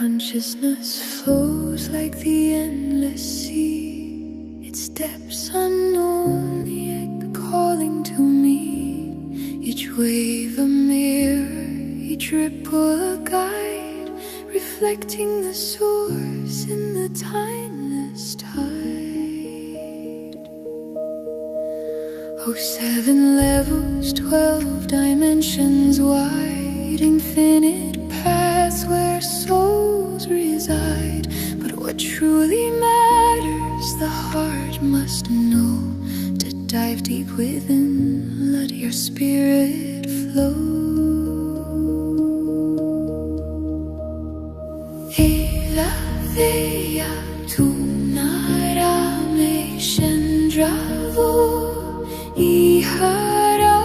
Consciousness flows like the endless sea, its depths unknown, yet calling to me. Each wave a mirror, each ripple a guide, reflecting the source in the timeless tide. Oh, 7 levels, 12 dimensions wide, infinite paths where souls reside. But what truly matters, the heart must know. To dive deep within, let your spirit flow. Elaveya tunarame shendravo ihara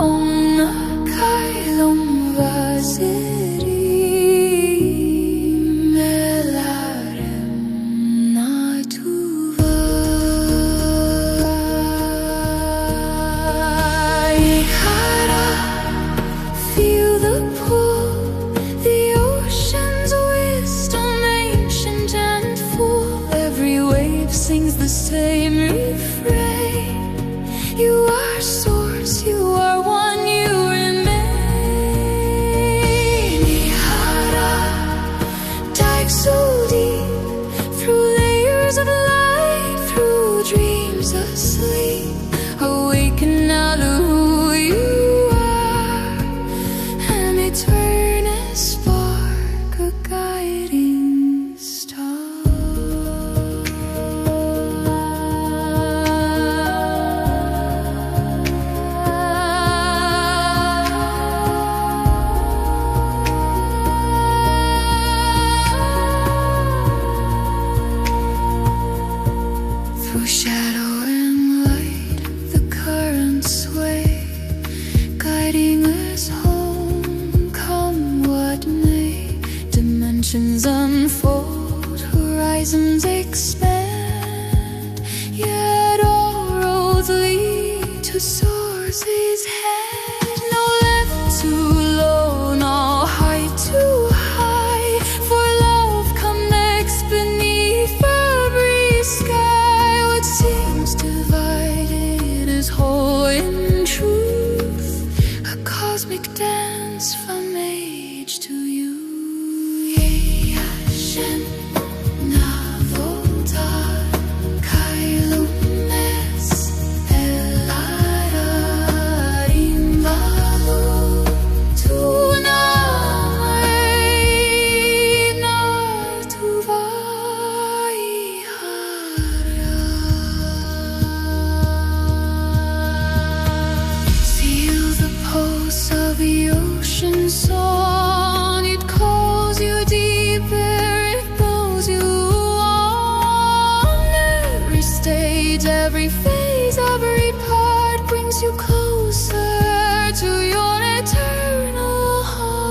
onna kailom vasiri melarem natuva ihara. Feel the pull, the ocean's wisdom, ancient and full. Every wave sings the same refrain. You are source, you are one, you remain. Ihara, dive so deep, through layers of light, through dreams asleep. Awaken now to who you are, an eternal spark, a guiding star. Through shadow and light, the currents sway, guiding us home, come what may. Dimensions unfold, horizons expand, yet all roads lead to source's hand. No left too low, no height too high, for love connects beneath every sky. What seems divided is whole in truth, a cosmic dance from age to youth. Yashen navoltar kailumes elararim valu tunai natuvai hara. Feel the pulse of the ocean song. It calls you deeper, it pulls you on. Every stage, every phase, every part brings you closer to your eternal heart.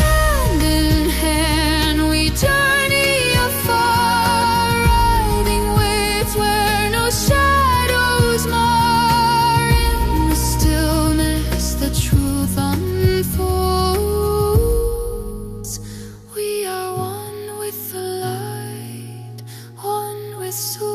Hand in hand we journey afar, riding waves where no shadows mar. In the stillness the truth unfolds. We are one with the light, one with source.